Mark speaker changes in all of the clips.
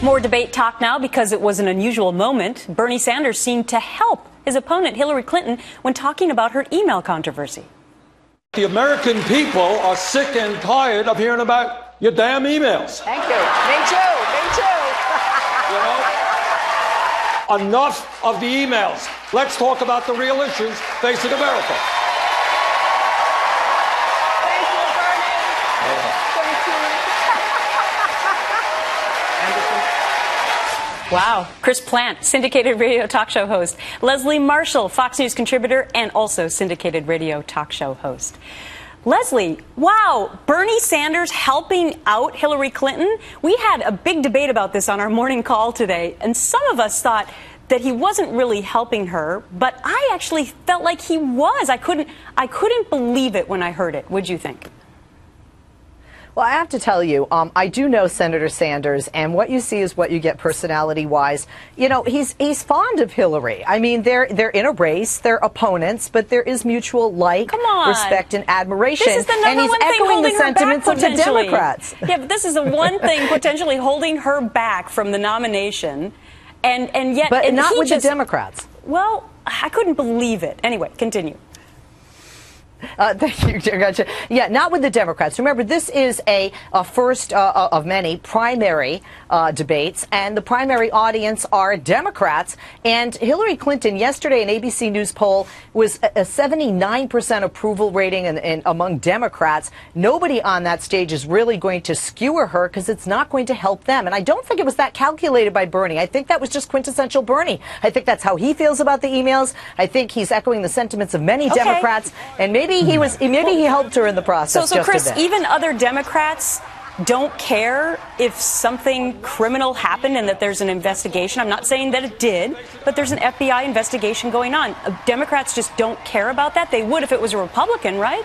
Speaker 1: More debate talk now because it was an unusual moment. Bernie Sanders seemed to help his opponent, Hillary Clinton, when talking about her email controversy.
Speaker 2: The American people are sick and tired of hearing about your damn emails.
Speaker 3: Thank you. Me too. Me too.
Speaker 2: You know? Enough of the emails. Let's talk about the real issues facing America.
Speaker 3: Thank you, Bernie. Thank you.
Speaker 1: Wow. Chris Plant, syndicated radio talk show host. Leslie Marshall, Fox News contributor and also syndicated radio talk show host. Leslie, wow, Bernie Sanders helping out Hillary Clinton? We had a big debate about this on our morning call today, and some of us thought that he wasn't really helping her, but I actually felt like he was. I couldn't believe it when I heard it. What'd you think?
Speaker 3: Well, I have to tell you, I do know Senator Sanders, and what you see is what you get personality-wise. You know, he's fond of Hillary. I mean, they're in a race, they're opponents, but there is mutual respect, and admiration.
Speaker 1: This is the number
Speaker 3: and he's
Speaker 1: one thing
Speaker 3: echoing
Speaker 1: holding
Speaker 3: the
Speaker 1: her
Speaker 3: sentiments
Speaker 1: back,
Speaker 3: of the Democrats.
Speaker 1: Yeah, but this is the one thing potentially holding her back from the nomination, and yet,
Speaker 3: but
Speaker 1: and
Speaker 3: not with the Democrats.
Speaker 1: Well, I couldn't believe it. Anyway, continue.
Speaker 3: Thank you, Gretchen. Yeah, not with the Democrats. Remember, this is a first of many primary debates, and the primary audience are Democrats. And Hillary Clinton, yesterday, an ABC News poll was a 79% approval rating and among Democrats. Nobody on that stage is really going to skewer her because it's not going to help them. And I don't think it was that calculated by Bernie. I think that was just quintessential Bernie. I think that's how he feels about the emails. I think he's echoing the sentiments of many Democrats, and maybe he helped her in the process.
Speaker 1: So Chris, even other Democrats don't care if something criminal happened and that there's an investigation. I'm not saying that it did, but there's an FBI investigation going on. Democrats just don't care about that. They would if it was a Republican, right?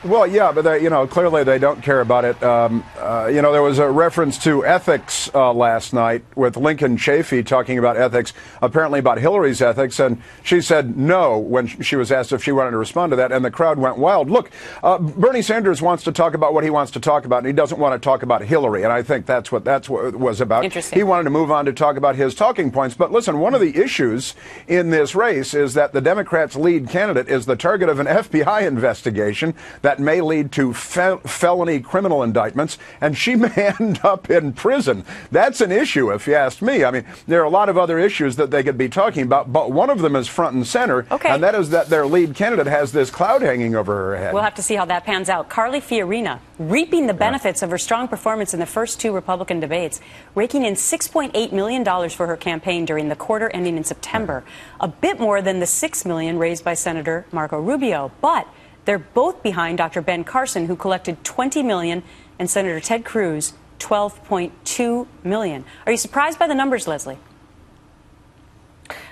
Speaker 4: Well, yeah, but clearly they don't care about it. There was a reference to ethics last night with Lincoln Chafee talking about ethics, apparently about Hillary's ethics, and she said no when she was asked if she wanted to respond to that, and the crowd went wild. Look, Bernie Sanders wants to talk about what he wants to talk about, and he doesn't want to talk about Hillary, and I think that's what it was about.
Speaker 1: Interesting.
Speaker 4: He wanted to move on to talk about his talking points. But listen, one of the issues in this race is that the Democrats' lead candidate is the target of an FBI investigation that may lead to felony criminal indictments, and she may end up in prison. That's an issue, if you ask me. I mean, there are a lot of other issues that they could be talking about, but one of them is front and center, and that is that their lead candidate has this cloud hanging over her head.
Speaker 1: We'll have to see how that pans out. Carly Fiorina, reaping the benefits of her strong performance in the first two Republican debates, raking in $6.8 million for her campaign during the quarter ending in September, a bit more than the $6 million raised by Senator Marco Rubio. But they're both behind Dr. Ben Carson, who collected $20 million, and Senator Ted Cruz, $12.2 million. Are you surprised by the numbers, Leslie?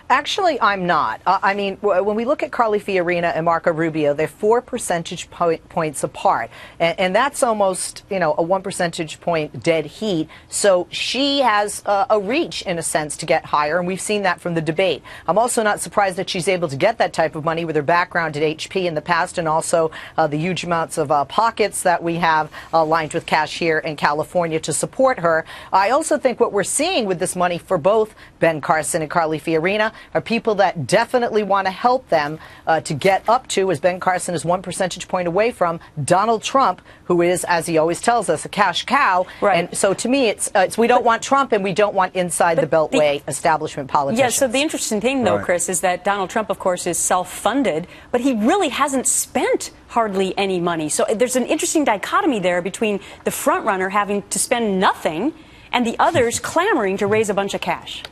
Speaker 3: Actually, I'm not. I mean, when we look at Carly Fiorina and Marco Rubio, they're 4 percentage points apart. And that's almost, a 1 percentage point dead heat. So she has a reach, in a sense, to get higher. And we've seen that from the debate. I'm also not surprised that she's able to get that type of money with her background at HP in the past, and also the huge amounts of pockets that we have lined with cash here in California to support her. I also think what we're seeing with this money for both Ben Carson and Carly Fiorina are people that definitely want to help them to get up to, as Ben Carson is 1 percentage point away from, Donald Trump, who is, as he always tells us, a cash cow.
Speaker 1: Right.
Speaker 3: And so to me, it's we don't want Trump, and we don't want inside the Beltway establishment politicians.
Speaker 1: Yeah, so the interesting thing, though, Chris, is that Donald Trump, of course, is self-funded, but he really hasn't spent hardly any money. So there's an interesting dichotomy there between the front runner having to spend nothing and the others clamoring to raise a bunch of cash.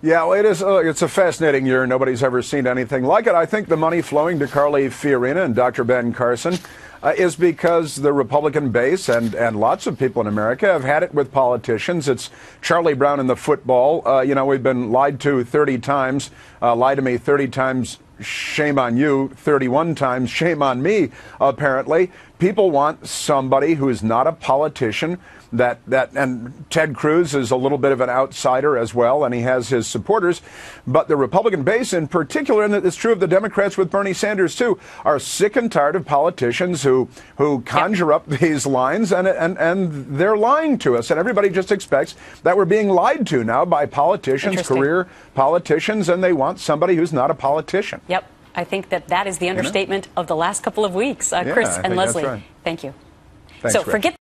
Speaker 4: Yeah, well, it's a fascinating year. Nobody's ever seen anything like it. I think the money flowing to Carly Fiorina and Dr. Ben Carson is because the Republican base and lots of people in America have had it with politicians. It's Charlie Brown in the football. We've been lied to 30 times. Lie to me 30 times, shame on you. 31 times, shame on me, apparently. People want somebody who is not a politician. And Ted Cruz is a little bit of an outsider as well, and he has his supporters. But the Republican base in particular, and it's true of the Democrats with Bernie Sanders too, are sick and tired of politicians who conjure up these lines, and they're lying to us. And everybody just expects that we're being lied to now by politicians, career politicians, and they want somebody who's not a politician.
Speaker 1: Yep. I think that is the understatement of the last couple of weeks. Chris and Leslie,
Speaker 4: right.
Speaker 1: thank you.
Speaker 4: Thanks,
Speaker 1: so
Speaker 4: Gretchen.
Speaker 1: forget